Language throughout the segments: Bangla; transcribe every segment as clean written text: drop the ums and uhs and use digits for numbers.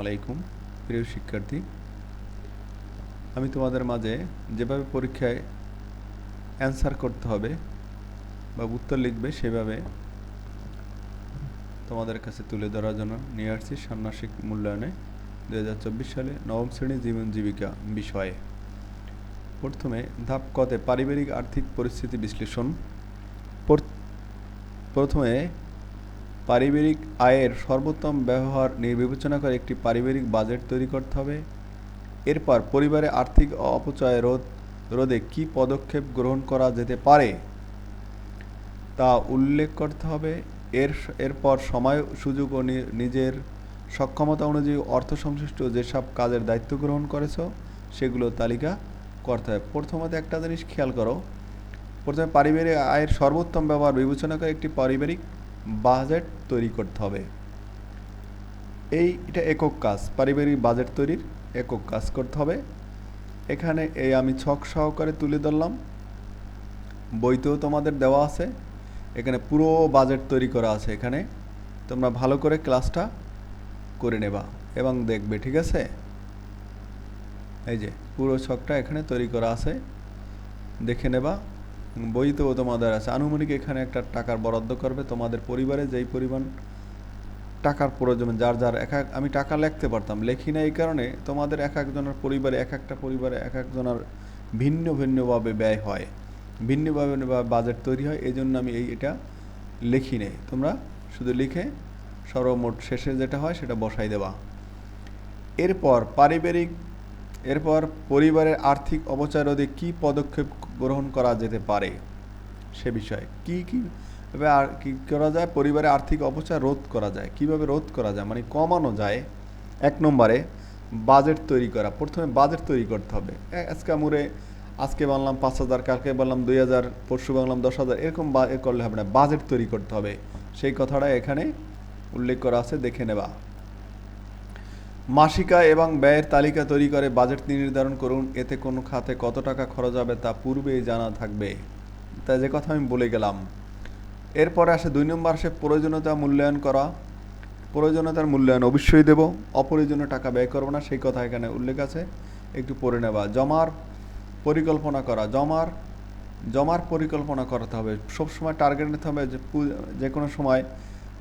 আলাইকুম প্রিয় শিক্ষার্থী, আমি তোমাদের মাঝে যেভাবে পরীক্ষায় অ্যান্সার করতে হবে বা উত্তর লিখবে সেভাবে তোমাদের কাছে তুলে ধরার জন্য নিয়ে আসছি ষান্মাসিক মূল্যায়নে 2024 সালে নবম শ্রেণী জীবন জীবিকা বিষয়ে। প্রথমে ধাপ কতে পারিবারিক আর্থিক পরিস্থিতি বিশ্লেষণ। প্রথমে পারিবারিক আয়ের সর্বোত্তম ব্যবহার বিবেচনা করে একটি পারিবারিক বাজেট তৈরি করতে হবে। এরপর পরিবারে আর্থিক অপচয় রোধে কী পদক্ষেপ গ্রহণ করা যেতে পারে তা উল্লেখ করতে হবে। এরপর সময় সুযোগ ও নিজের সক্ষমতা অনুযায়ী অর্থ সংশ্লিষ্ট যেসব কাজের দায়িত্ব গ্রহণ করেছো সেগুলো তালিকা করতে হবে। প্রথমত একটা জিনিস খেয়াল করো, প্রথমে পারিবারিক আয়ের সর্বোত্তম ব্যবহার বিবেচনা করে একটি পারিবারিক বাজেট তৈরি করতে হবে। এটা একক কাজ, পারিবারিক বাজেট তৈরির একক কাজ করতে হবে। এখানে আমি ছক সহকারে তুলে ধরলাম, বইতেও তোমাদের দেওয়া আছে, এখানে পুরো বাজেট তৈরি করা আছে। এখানে তোমরা ভালো করে ক্লাসটা করে নেবা এবং দেখবে, ঠিক আছে? এই যে পুরো ছকটা এখানে তৈরি করা আছে, দেখে নেবা। বইতেও তোমাদের আছে। আনুমানিক এখানে একটা টাকার বরাদ্দ করবে তোমাদের পরিবারে যেই পরিমাণ টাকার প্রয়োজন, যার আমি টাকা লিখতে পারতাম, লেখি না এই কারণে তোমাদের এক একজনের পরিবারে একটা পরিবারে এক একজনের ভিন্ন ভিন্নভাবে ব্যয় হয়, ভিন্নভাবে বাজেট তৈরি হয়, এই জন্য আমি এটা লিখি নেই। তোমরা শুধু লিখে সর্বমোট শেষে যেটা হয় সেটা বসাই দেবা। এরপর পরিবারের আর্থিক অপচয় রোধে কী পদক্ষেপ গ্রহণ করা যেতে পারে সে বিষয়ে কী করা যায়, পরিবারে আর্থিক অপচয় রোধ করা যায়, কিভাবে রোধ করা যায় মানে কমানো যায়। 1 নম্বরে বাজেট তৈরি করা। প্রথমে বাজেট তৈরি করতে হবে। আজকে বললাম 5,000, কালকে বললাম 2,000, পরশু বললাম 10,000, এরকম করলে হবে না, বাজেট তৈরি করতে হবে। সেই কথাটা এখানে উল্লেখ করা আছে, দেখে নেবা। মাসিক আয় এবং ব্যয়ের তালিকা তৈরি করে বাজেট নির্ধারণ করুন। এতে কোনো খাতে কত টাকা খরচ হবে তা পূর্বেই জানা থাকবে। তাই যে কথা আমি বলে গেলাম। এরপরে আসে 2 নম্বর আসে প্রয়োজনীয়তা মূল্যায়ন করা। প্রয়োজনীয়তার মূল্যায়ন অবশ্যই দেব, অপ্রয়োজনীয় টাকা ব্যয় করবো না, সেই কথা এখানে উল্লেখ আছে, একটু পড়ে নেবা। জমার পরিকল্পনা করা। জমার পরিকল্পনা করতে হবে, সবসময় টার্গেট নিতে হবে যে কোনো সময়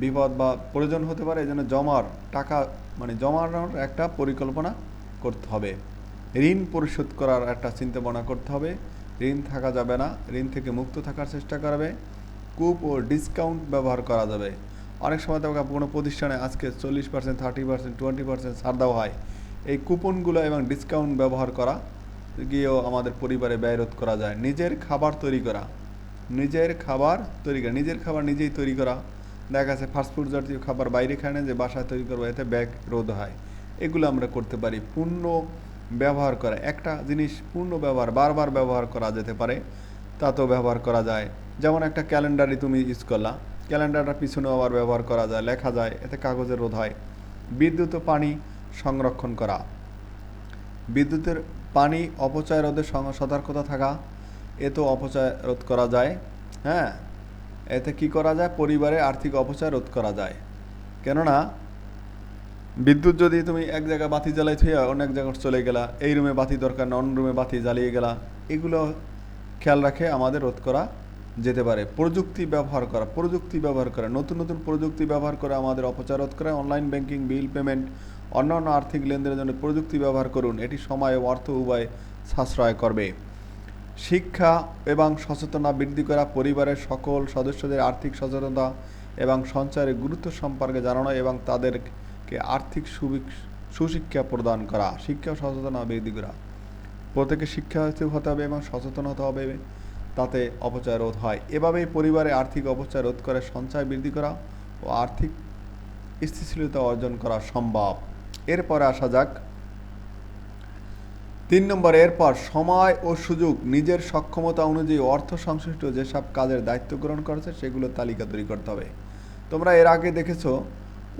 বিপদ বা প্রয়োজন হতে পারে, এই জন্য জমার টাকা মানে জমানোর একটা পরিকল্পনা করতে হবে। ঋণ পরিশোধ করার একটা চিন্তাভাবনা করতে হবে। ঋণ থাকা যাবে না, ঋণ থেকে মুক্ত থাকার চেষ্টা করবে। কুপ ও ডিসকাউন্ট ব্যবহার করা যাবে। অনেক সময় তো কোনো প্রতিষ্ঠানে আজকে 40%, 30%, 20% ছাড় দেওয়া হয়। এই কুপনগুলো এবং ডিসকাউন্ট ব্যবহার করা গিয়েও আমাদের পরিবারে ব্যয় রোধ করা যায়। নিজের খাবার নিজেই তৈরি করা। দেখা যাচ্ছে ফাস্টফুড জাতীয় খাবার বাইরে খায় না, যে বাসায় তৈরি করবো, এতে ব্যয় রোধ হয়। এগুলো আমরা করতে পারি। পূর্ণ ব্যবহার করা, একটা জিনিস পূর্ণ ব্যবহার বারবার ব্যবহার করা যেতে পারে, তাতেও ব্যবহার করা যায়। যেমন একটা ক্যালেন্ডারই তুমি ইউজ করলা, ক্যালেন্ডারটা পিছনে আবার ব্যবহার করা যায়, লেখা যায়, এতে কাগজের রোধ হয়। বিদ্যুৎ ও পানি সংরক্ষণ করা। বিদ্যুতের পানি অপচয় রোধে সতর্কতা থাকা, এতেও অপচয় রোধ করা যায়। হ্যাঁ, এতে কি করা যায়, পরিবারে আর্থিক অপচয় রোধ করা যায়। কেননা বিদ্যুৎ যদি তুমি এক জায়গায় বাতি জ্বালাই থইয়া অনেক জায়গায় চলে গেলা, এই রুমে বাতি দরকার না, অন্য রুমে বাতি জ্বালিয়ে গেলা, এগুলো খেয়াল রাখে আমাদের রোধ করা যেতে পারে। প্রযুক্তি ব্যবহার করা, নতুন নতুন প্রযুক্তি ব্যবহার করে আমাদের অপচয় রোধ করা। অনলাইন ব্যাংকিং, বিল পেমেন্ট, অন্যান্য আর্থিক লেনদেনের জন্য প্রযুক্তি ব্যবহার করুন, এটি সময় ও অর্থ উভয় সাশ্রয় করবে। শিক্ষা এবং সচেতনতা বৃদ্ধি করা, পরিবারের সকল সদস্যদের আর্থিক সচেতনতা এবং সঞ্চয়ের গুরুত্ব সম্পর্কে জানানো এবং তাদেরকে আর্থিক সুশিক্ষা প্রদান করা। শিক্ষা ও সচেতনতা বৃদ্ধি করা, প্রত্যেকে শিক্ষা হতে হবে এবং সচেতন হতে হবে, তাতে অপচয় রোধ হয়। এভাবেই পরিবারে আর্থিক অপচয় রোধ করে সঞ্চয় বৃদ্ধি করা ও আর্থিক স্থিতিশীলতা অর্জন করা সম্ভব। এরপরে আসা যাক 3 নম্বর। এরপর সময় ও সুযোগ নিজের সক্ষমতা অনুযায়ী অর্থ সংশ্লিষ্ট যেসব কাজের দায়িত্ব গ্রহণ করেছে সেগুলো তালিকা তৈরি করতে হবে। তোমরা এর আগে দেখেছো,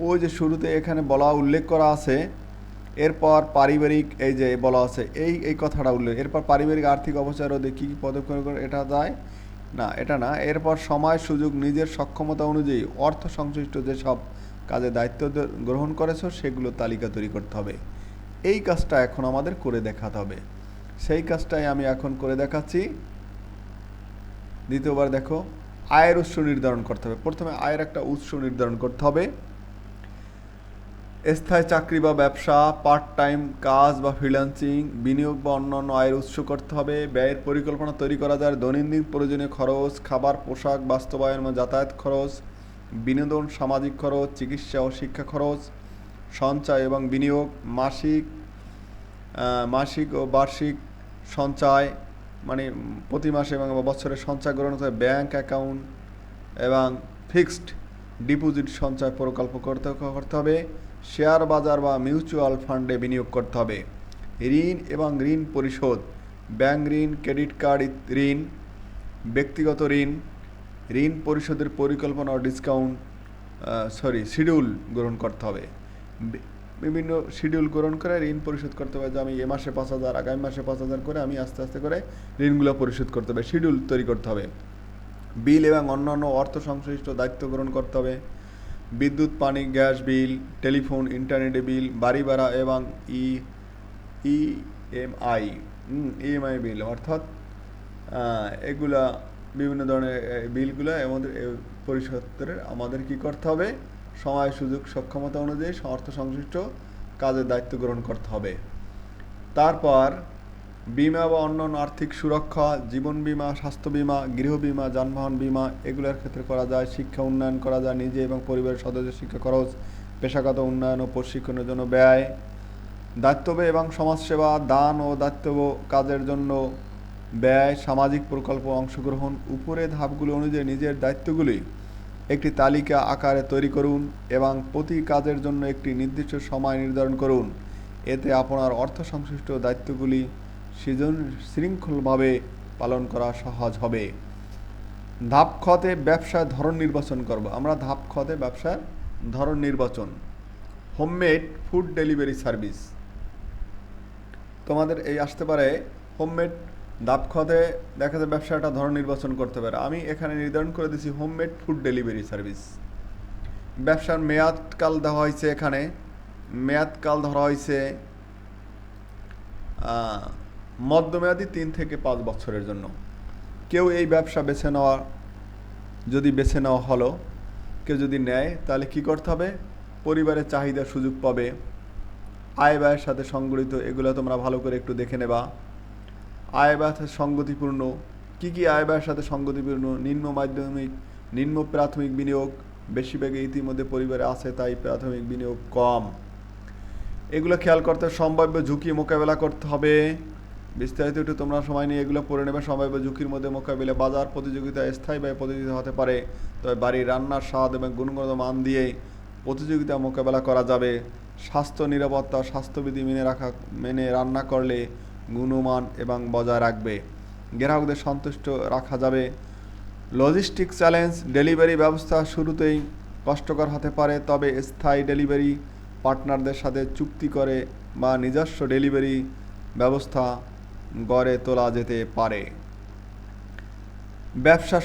ওই যে শুরুতে এখানে উল্লেখ করা আছে, এরপর পারিবারিক এই যে বলা আছে এই কথাটা উল্লেখ, এরপর পারিবারিক আর্থিক অবস্থা রোধে কী কী পদক্ষেপ করে, এটা যায় না, এটা না। এরপর সময় সুযোগ নিজের সক্ষমতা অনুযায়ী অর্থ সংশ্লিষ্ট যেসব কাজে দায়িত্ব গ্রহণ করেছো সেগুলো তালিকা তৈরি করতে হবে। এই কাজটা এখন আমাদের করে দেখাতে হবে। সেই কাজটাই আমি এখন করে দেখাচ্ছি। দ্বিতীয়বার দেখো, আয়ের উৎস নির্ধারণ করতে হবে। প্রথমে আয়ের একটা উৎস নির্ধারণ করতে হবে। স্থায়ী চাকরি বা ব্যবসা, পার্ট টাইম কাজ বা ফ্রিল্যান্সিং, বিনিয়োগ বা অন্যান্য আয়ের উৎস করতে হবে। ব্যয়ের পরিকল্পনা তৈরি করা যায়। দৈনন্দিন প্রয়োজনীয় খরচ, খাবার, পোশাক, বাস্তবায়ন বা যাতায়াত খরচ, বিনোদন, সামাজিক খরচ, চিকিৎসা ও শিক্ষা খরচ, সঞ্চয় এবং বিনিয়োগ, মাসিক ও বার্ষিক সঞ্চয়, মানে প্রতি মাসে এবং বছরে সঞ্চয় গ্রহণ করতে হবে। ব্যাংক অ্যাকাউন্ট এবং ফিক্সড ডিপোজিট সঞ্চয় প্রকল্প করতে হবে। শেয়ার বাজার বা মিউচুয়াল ফান্ডে বিনিয়োগ করতে হবে। ঋণ এবং ঋণ পরিশোধ, ব্যাংক ঋণ, ক্রেডিট কার্ড ঋণ, ব্যক্তিগত ঋণ, ঋণ পরিশোধের পরিকল্পনা ও শিডিউল গ্রহণ করতে হবে। বিভিন্ন শিডিউল গ্রহণ করে ঋণ পরিশোধ করতে হবে, যে আমি এ মাসে 5,000, আগামী মাসে 5,000 করে আমি আস্তে আস্তে করে ঋণগুলো পরিশোধ করতে হবে। শিডিউল তৈরি করতে হবে। বিল এবং অন্যান্য অর্থ সংশ্লিষ্ট দায়িত্ব গ্রহণ করতে হবে। বিদ্যুৎ, পানি, gas bill, telephone, internet bill, বাড়ি ভাড়া এবং ইএমআই বিল, অর্থাৎ এগুলা বিভিন্ন ধরনের বিলগুলো আমাদের পরিশোধের আমাদের কি করতে হবে, সময় সুযোগ সক্ষমতা অনুযায়ী অর্থ সংশ্লিষ্ট কাজের দায়িত্ব গ্রহণ করতে হবে। তারপর বিমা বা অন্যান্য আর্থিক সুরক্ষা, জীবন বিমা, স্বাস্থ্য বিমা, গৃহ বিমা, যানবাহন বিমা এগুলোর ক্ষেত্রে করা যায়। শিক্ষা উন্নয়ন করা যায়, নিজে এবং পরিবারের সদস্যের শিক্ষা খরচ, পেশাগত উন্নয়ন ও প্রশিক্ষণের জন্য ব্যয়, দায়িত্ব এবং সমাজসেবা, দান ও দায়িত্ব কাজের জন্য ব্যয়, সামাজিক প্রকল্প অংশগ্রহণ। উপরে ধাপগুলো অনুযায়ী নিজের দায়িত্বগুলি একটি তালিকা আকারে তৈরি করুন এবং প্রতি কাজের জন্য একটি নির্দিষ্ট সময় নির্ধারণ করুন। এতে আপনার অর্থ সংশ্লিষ্ট দায়িত্বগুলি শৃঙ্খলভাবে পালন করা সহজ হবে। ধাপ খতে ব্যবসার ধরন নির্বাচন করব। আমরা ধাপ খতে ব্যবসার ধরন নির্বাচন। হোমমেড ফুড ডেলিভারি সার্ভিস, তোমাদের এই আসতে পারে হোমমেড। ধাপ খতে দেখা যায় ব্যবসাটা ধরন নির্বাচন করতে পারে। আমি এখানে নির্ধারণ করে দিয়েছি হোমমেড ফুড ডেলিভারি সার্ভিস। ব্যবসার মেয়াদকাল দেওয়া হয়েছে, এখানে মেয়াদকাল ধরা হয়েছে মধ্যমেয়াদী 3 থেকে 5 বছরের জন্য। কেউ এই ব্যবসা বেছে নেওয়া হলো, কেউ যদি নেয় তাহলে কি করতে হবে, পরিবারের চাহিদা সুযোগ পাবে, আয় ব্যয়ের সাথে সংগঠিত, এগুলো তোমরা ভালো করে একটু দেখে নেবা। আয় ব্যয়ের সাথে সঙ্গতিপূর্ণ, কী কী আয় ব্যয়ের সাথে সঙ্গতিপূর্ণ, নিম্ন প্রাথমিক বিনিয়োগ, বেশিরভাগে ইতিমধ্যে পরিবারে আছে তাই প্রাথমিক বিনিয়োগ কম, এগুলো খেয়াল করতে। সম্ভাব্য ঝুঁকি মোকাবেলা করতে হবে। বিস্তারিত একটু তোমরা সময় নিয়ে এগুলো পড়ে নেবে। সম্ভাব্য ঝুঁকির মধ্যে মোকাবিলা, বাজার প্রতিযোগিতা, স্থায়ী ব্যয় প্রতিযোগিতা হতে পারে, তবে বাড়ির রান্নার স্বাদ এবং গুণগত মান দিয়ে প্রতিযোগিতা মোকাবেলা করা যাবে। স্বাস্থ্য নিরাপত্তা, স্বাস্থ্যবিধি মেনে রান্না করলে গুণমান এবং বজায় রাখবে, গ্রাহকদের সন্তুষ্ট রাখা যাবে। লজিস্টিক চ্যালেঞ্জ, ডেলিভারি ব্যবস্থা শুরুতেই কষ্টকর হতে পারে, তবে স্থায়ী ডেলিভারি পার্টনারদের সাথে চুক্তি করে বা নিজস্ব ডেলিভারি ব্যবস্থা গড়ে তোলা যেতে পারে। ব্যবসার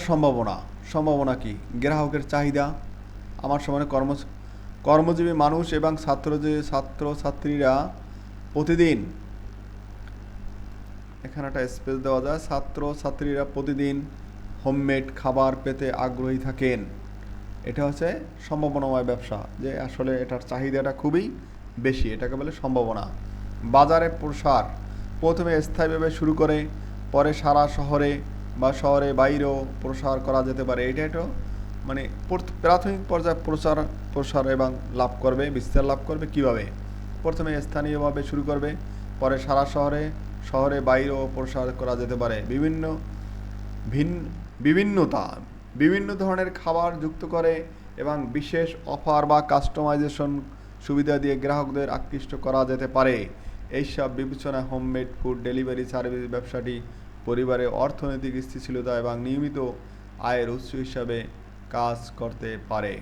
সম্ভাবনা কি, গ্রাহকের চাহিদা, আমার সমানে কর্মজীবী মানুষ এবং ছাত্রছাত্রীরা প্রতিদিন, এখানে একটা স্পেস দেওয়া যায়, ছাত্রছাত্রীরা প্রতিদিন হোমমেড খাবার পেতে আগ্রহী থাকেন। এটা হচ্ছে সম্ভাবনাময় ব্যবসা, যে আসলে এটার চাহিদাটা খুবই বেশি, এটাকে বলে সম্ভাবনা। বাজারে প্রসার, প্রথমে স্থায়ীভাবে শুরু করে পরে সারা শহরে বা শহরে বাইরেও প্রসার করা যেতে পারে। এটা মানে প্রাথমিক পর্যায়ে প্রসার এবং বিস্তার লাভ করবে কিভাবে, প্রথমে স্থানীয়ভাবে শুরু করবে, পরে সারা শহরে বাইরেও প্রসার করা যেতে পারে। বিভিন্ন ধরনের খাবার যুক্ত করে এবং বিশেষ অফার বা কাস্টমাইজেশন সুবিধা দিয়ে গ্রাহকদের আকৃষ্ট করা যেতে পারে। এইসব বিবেচনায় হোমমেড ফুড ডেলিভারি সার্ভিস ব্যবসাটি পরিবারের অর্থনৈতিক স্থিতিশীলতা এবং নিয়মিত আয়ের উৎস হিসাবে কাজ করতে পারে।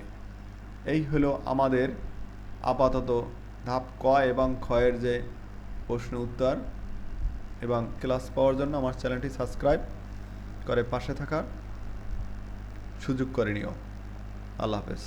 এই হলো আমাদের আপাতত ধাপ ক এবং ক্ষয়ের যে প্রশ্ন উত্তর। এবং ক্লাস পাওয়ার জন্য আমার চ্যানেলটি সাবস্ক্রাইব করে পাশে থাকার সুযোগ করে নিও। আল্লাহ হাফেজ।